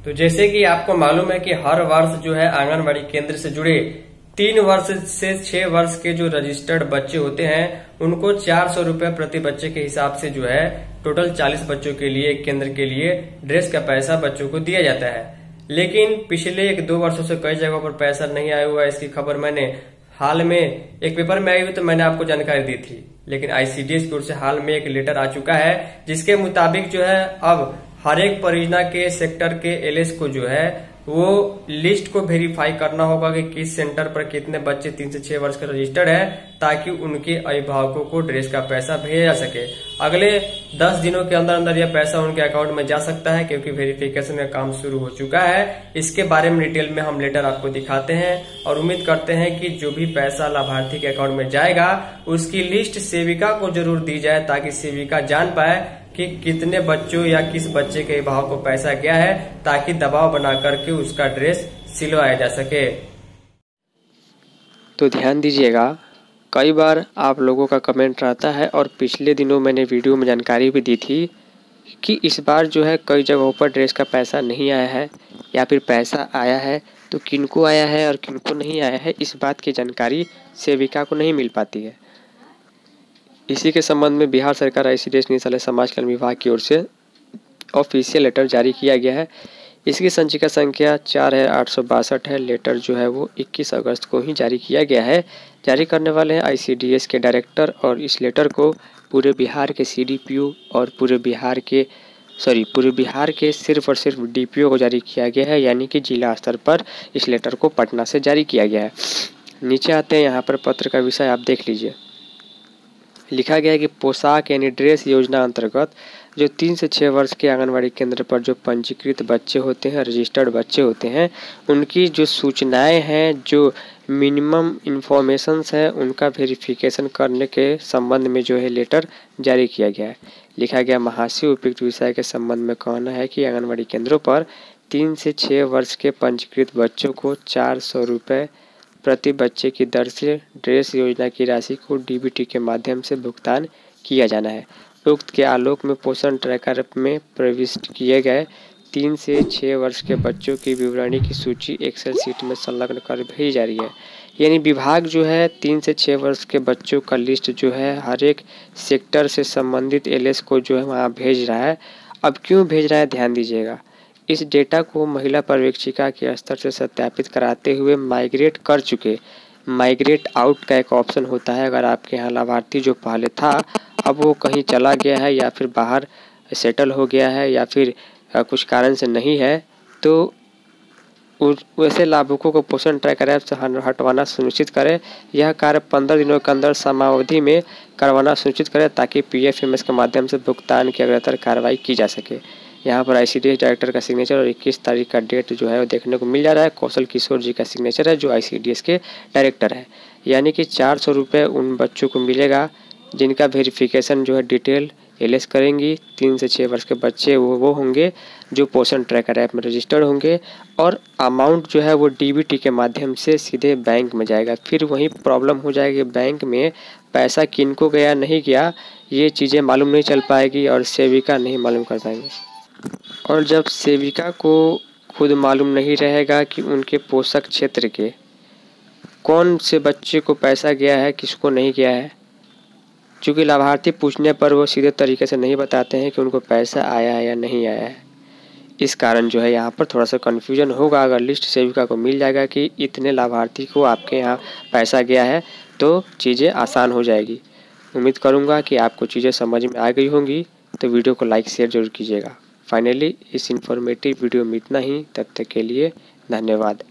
तो जैसे कि आपको मालूम है कि हर वर्ष जो है आंगनबाड़ी केंद्र से जुड़े 3 वर्ष से 6 वर्ष के जो रजिस्टर्ड बच्चे होते हैं उनको 400 रुपए प्रति बच्चे के हिसाब से जो है टोटल 40 बच्चों के लिए केंद्र के लिए ड्रेस का पैसा बच्चों को दिया जाता है। लेकिन पिछले 1-2 वर्षों से कई जगहों पर पैसा नहीं आया हुआ है। इसकी खबर मैंने हाल में एक पेपर में आई हुई तो मैंने आपको जानकारी दी थी। लेकिन आईसीडीएस की ओर से हाल में एक लेटर आ चुका है जिसके मुताबिक जो है अब हर एक परियोजना के सेक्टर के एलएस को जो है वो लिस्ट को वेरीफाई करना होगा कि किस सेंटर पर कितने बच्चे 3 से 6 वर्ष के रजिस्टर्ड है, ताकि उनके अभिभावकों को ड्रेस का पैसा भेजा जा सके। अगले 10 दिनों के अंदर अंदर यह पैसा उनके अकाउंट में जा सकता है क्योंकि वेरिफिकेशन का काम शुरू हो चुका है। इसके बारे में डिटेल में हम लेटर आपको दिखाते हैं और उम्मीद करते हैं कि जो भी पैसा लाभार्थी के अकाउंट में जाएगा उसकी लिस्ट सेविका को जरूर दी जाए, ताकि सेविका जान पाए कि कितने बच्चों या किस बच्चे के अभिभावक को पैसा गया है, ताकि दबाव बना करके उसका ड्रेस सिलवाया जा सके। तो ध्यान दीजिएगा, कई बार आप लोगों का कमेंट रहता है और पिछले दिनों मैंने वीडियो में जानकारी भी दी थी कि इस बार जो है कई जगहों पर ड्रेस का पैसा नहीं आया है या फिर पैसा आया है तो किनको आया है और किनको नहीं आया है, इस बात की जानकारी सेविका को नहीं मिल पाती है। इसी के संबंध में बिहार सरकार आईसीडीएस निदेशालय समाज कल्याण विभाग की ओर से ऑफिशियल लेटर जारी किया गया है। इसकी संचिका संख्या 4/862 है। लेटर जो है वो 21 अगस्त को ही जारी किया गया है। जारी करने वाले हैं आईसीडीएस के डायरेक्टर और इस लेटर को पूरे बिहार के सीडीपीओ और पूरे बिहार के सिर्फ और सिर्फ डीपीओ को जारी किया गया है, यानी कि जिला स्तर पर इस लेटर को पटना से जारी किया गया है। नीचे आते हैं, यहाँ पर पत्र का विषय आप देख लीजिए। लिखा गया है कि पोशाक यानी ड्रेस योजना अंतर्गत जो 3 से 6 वर्ष के आंगनबाड़ी केंद्र पर जो पंजीकृत बच्चे होते हैं, रजिस्टर्ड बच्चे होते हैं, उनकी जो सूचनाएं हैं, जो मिनिमम इन्फॉर्मेशंस है, उनका वेरिफिकेशन करने के संबंध में जो है लेटर जारी किया गया है। लिखा गया, महाशय उपयुक्त विषय के संबंध में कहना है कि आंगनबाड़ी केंद्रों पर 3 से 6 वर्ष के पंजीकृत बच्चों को 400 रुपये प्रति बच्चे की दर से ड्रेस योजना की राशि को डीबीटी के माध्यम से भुगतान किया जाना है। उक्त के आलोक में पोषण ट्रैकर में प्रविष्ट किए गए 3 से 6 वर्ष के बच्चों की विवरणी की सूची एक्सेल शीट में संलग्न कर भेजी जा रही है। यानी विभाग जो है 3 से 6 वर्ष के बच्चों का लिस्ट जो है हर एक सेक्टर से संबंधित एलएस को जो है वहाँ भेज रहा है। अब क्यों भेज रहा है, ध्यान दीजिएगा। इस डेटा को महिला पर्यवेक्षिका के स्तर से सत्यापित कराते हुए माइग्रेट कर चुके माइग्रेट आउट का एक ऑप्शन होता है। अगर आपके यहाँ लाभार्थी जो पहले था अब वो कहीं चला गया है या फिर बाहर सेटल हो गया है या फिर कुछ कारण से नहीं है, तो वैसे लाभुकों को पोषण ट्रैकर ऐप से हटवाना सुनिश्चित करें। यह कार्य 15 दिनों के अंदर समयावधि में करवाना सुनिश्चित करें, ताकि पीएफएमएस के माध्यम से भुगतान की अग्रतर कार्रवाई की जा सके। यहाँ पर आईसीडीएस डायरेक्टर का सिग्नेचर और 21 तारीख का डेट जो है वो देखने को मिल जा रहा है। कौशल किशोर जी का सिग्नेचर है जो आईसीडीएस के डायरेक्टर है। यानी कि 400 रुपये उन बच्चों को मिलेगा जिनका वेरिफिकेशन जो है डिटेल एलएस करेंगी। 3 से 6 वर्ष के बच्चे वो होंगे जो पोषण ट्रैकर ऐप में रजिस्टर्ड होंगे और अमाउंट जो है वो डीबीटी के माध्यम से सीधे बैंक में जाएगा। फिर वही प्रॉब्लम हो जाएगी, बैंक में पैसा किनको गया नहीं गया ये चीज़ें मालूम नहीं चल पाएगी और सेविका नहीं मालूम कर पाएंगे। और जब सेविका को खुद मालूम नहीं रहेगा कि उनके पोषक क्षेत्र के कौन से बच्चे को पैसा गया है किसको नहीं गया है, क्योंकि लाभार्थी पूछने पर वो सीधे तरीके से नहीं बताते हैं कि उनको पैसा आया है या नहीं आया है। इस कारण जो है यहाँ पर थोड़ा सा कन्फ्यूजन होगा। अगर लिस्ट सेविका को मिल जाएगा कि इतने लाभार्थी को आपके यहाँ पैसा गया है तो चीज़ें आसान हो जाएगी। उम्मीद करूँगा कि आपको चीज़ें समझ में आ गई होंगी, तो वीडियो को लाइक शेयर जरूर कीजिएगा। फाइनली इस इन्फॉर्मेटिव वीडियो में इतना ही। तब तक के लिए धन्यवाद।